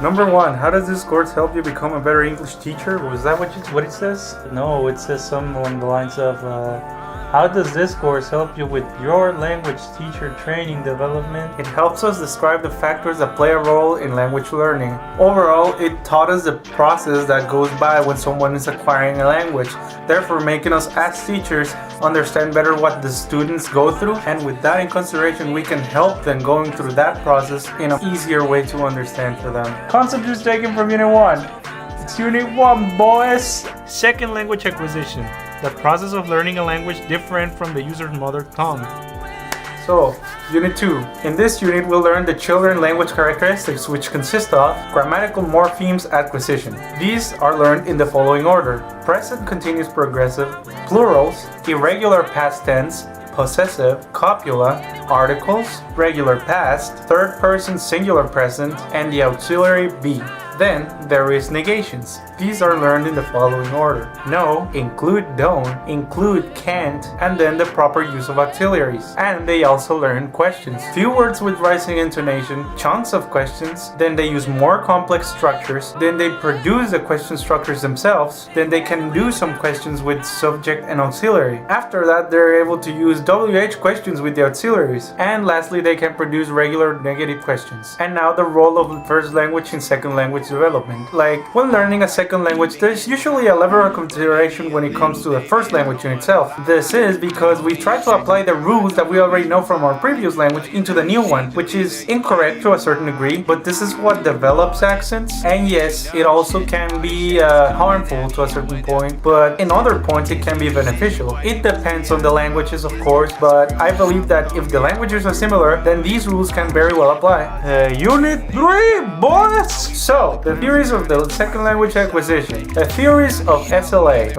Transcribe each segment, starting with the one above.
Number 1, how does this course help you become a better English teacher? Was that what it says? No, it says something along the lines of, how does this course help you with your language teacher training development? It helps us describe the factors that play a role in language learning. Overall, it taught us the process that goes by when someone is acquiring a language, therefore making us as teachers understand better what the students go through, and with that in consideration, we can help them going through that process in an easier way to understand for them. Concept is taken from Unit 1. It's Unit 1, boys! Second language acquisition. The process of learning a language different from the user's mother tongue. So, Unit 2. In this unit, we'll learn the children language characteristics, which consist of grammatical morphemes acquisition. These are learned in the following order: present continuous progressive, plurals, irregular past tense, possessive, copula, articles, regular past, third person singular present, and the auxiliary be. Then there is negations. These are learned in the following order: no, include don't, include can't, and then the proper use of auxiliaries. And they also learn questions. Few words with rising intonation, chunks of questions, then they use more complex structures, then they produce the question structures themselves, then they can do some questions with subject and auxiliary. After that, they're able to use WH questions with the auxiliaries. And lastly, they can produce regular negative questions. And now the role of first language in second language development. Like, when learning a second language, there's usually a level of consideration when it comes to the first language in itself. This is because we try to apply the rules that we already know from our previous language into the new one, which is incorrect to a certain degree, but this is what develops accents. And yes, it also can be harmful to a certain point, but in other points it can be beneficial. It depends on the languages, of course, but I believe that if the languages are similar, then these rules can very well apply. Unit 3, boys! So, the theories of the second language acquisition. The theories of SLA.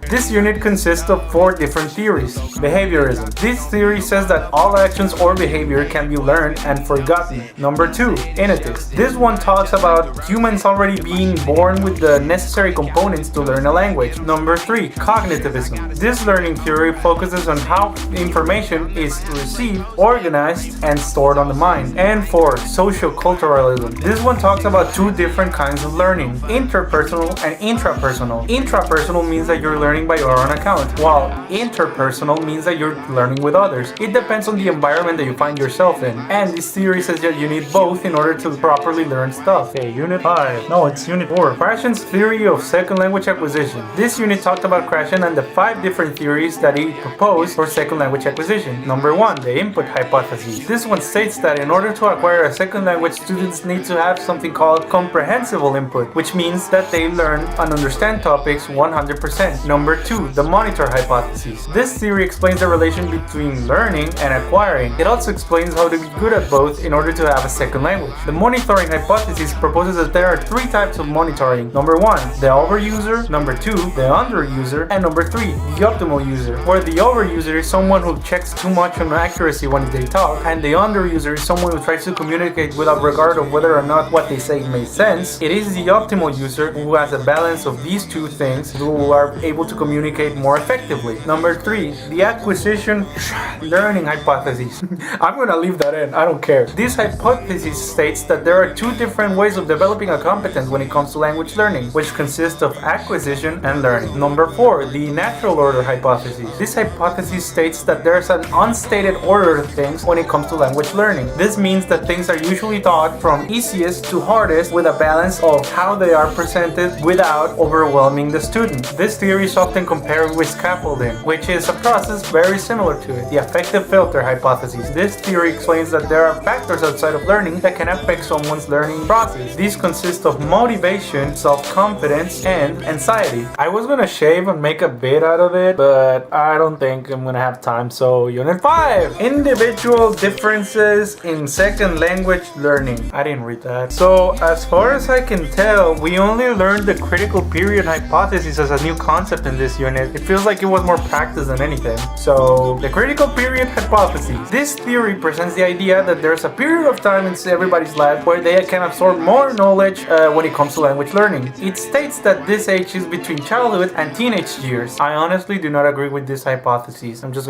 This unit consists of 4 different theories. Behaviorism. This theory says that all actions or behavior can be learned and forgotten. Number 2, innatives. This one talks about humans already being born with the necessary components to learn a language. Number 3, cognitivism. This learning theory focuses on how information is received, organized, and stored on the mind. And 4, socioculturalism. This one talks about 2 different kinds of learning: interpersonal and intrapersonal. Intrapersonal means that you're learning by your own account, while interpersonal means that you're learning with others. It depends on the environment that you find yourself in, and this theory says that you need both in order to properly learn stuff. Okay, Unit 5. No, it's Unit 4. Krashen's theory of second language acquisition. This unit talked about Krashen and the 5 different theories that he proposed for second language acquisition. Number 1, the input hypothesis. This one states that in order to acquire a second language, students need to have something called comprehensible input, which means that they learn and understand topics 100%. Number 2, the monitor hypothesis. This theory explains the relation between learning and acquiring. It also explains how to be good at both in order to have a second language. The monitoring hypothesis proposes that there are 3 types of monitoring. Number 1, the overuser. Number 2, the underuser. And number 3, the optimal user. Where the overuser is someone who checks too much on accuracy when they talk, and the underuser is someone who tries to communicate without regard of whether or not what they say makes sense. It is the optimal user who has a balance of these 2 things, who are able to communicate more effectively. Number 3, the acquisition learning hypothesis. I'm gonna leave that in, I don't care. This hypothesis states that there are 2 different ways of developing a competence when it comes to language learning, which consists of acquisition and learning. Number 4, the natural order hypothesis. This hypothesis states that there's an unstated order of things when it comes to language learning. This means that things are usually taught from easiest to hardest with a balance of how they are presented without overwhelming the student. This theory is often compared with scaffolding, which is a process very similar to it. The affective filter hypothesis. This theory explains that there are factors outside of learning that can affect someone's learning process. These consist of motivation, self-confidence, and anxiety. I was gonna shave and make a bit out of it, but I don't think I'm gonna have time, so Unit 5! Individual differences in second language learning. I didn't read that. So, as far as I can tell, we only learned the critical period hypothesis as a new concept in this unit. It feels like it was more practice than anything. So, the critical period hypothesis. This theory presents the idea that there's a period of time in everybody's life where they can absorb more knowledge when it comes to language learning. It states that this age is between childhood and teenage years. I honestly do not agree with this hypothesis. I'm just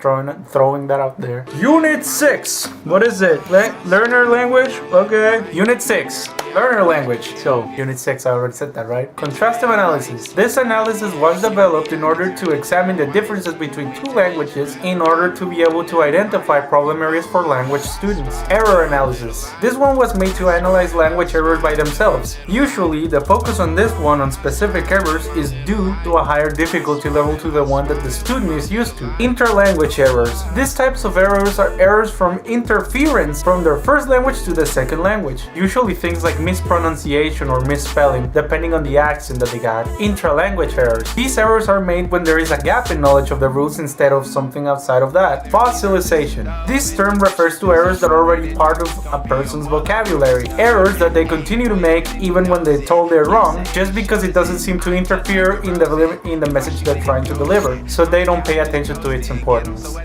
throwing that out there. Unit 6. What is it? Learner language? Okay. Unit 6. Learner language. So, Unit 6, I already said that, right? Contrastive analysis. This analysis was developed in order to examine the differences between two languages in order to be able to identify problem areas for language students. Error analysis. This one was made to analyze language errors by themselves. Usually, the focus on this one on specific errors is due to a higher difficulty level to the one that the student is used to. Interlanguage errors. These types of errors are errors from interference from their first language to the second language. Usually things like mispronunciation or misspelling, depending on the accent that they got. Intralanguage errors. These errors are made when there is a gap in knowledge of the rules instead of something outside of that. Fossilization. This term refers to errors that are already part of a person's vocabulary. Errors that they continue to make even when they're told they're wrong, just because it doesn't seem to interfere in the message they're trying to deliver, so they don't pay attention to its importance.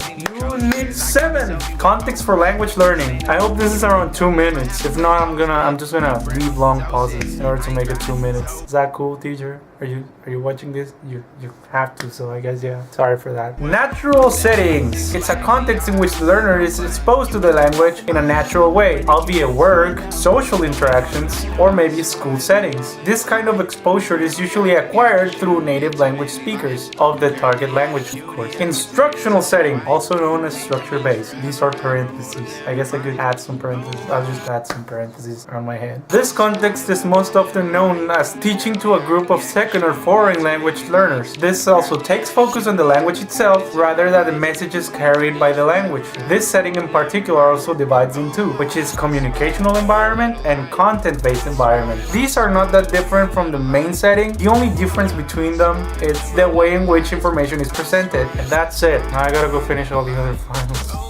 Unit 7. Context for language learning. I hope this is around 2 minutes. If not, I'm just gonna leave long pauses in order to make it 2 minutes. Is that cool, teacher? Are you watching this? You have to, so I guess yeah. Sorry for that. Natural settings. It's a context in which the learner is exposed to the language in a natural way, albeit work, social interactions, or maybe school settings. This kind of exposure is usually acquired through native language speakers of the target language, of course. Instructional setting, also known as structure-based. These are parentheses. I guess I could add some parentheses. I'll just add some parentheses on my head. This context is most often known as teaching to a group of second or foreign language learners. This also takes focus on the language itself rather than the messages carried by the language. This setting in particular also divides in two, which is communicational environment and content-based environment. These are not that different from the main setting. The only difference between them is the way in which information is presented. And that's it. Now I gotta go finish all the other finals.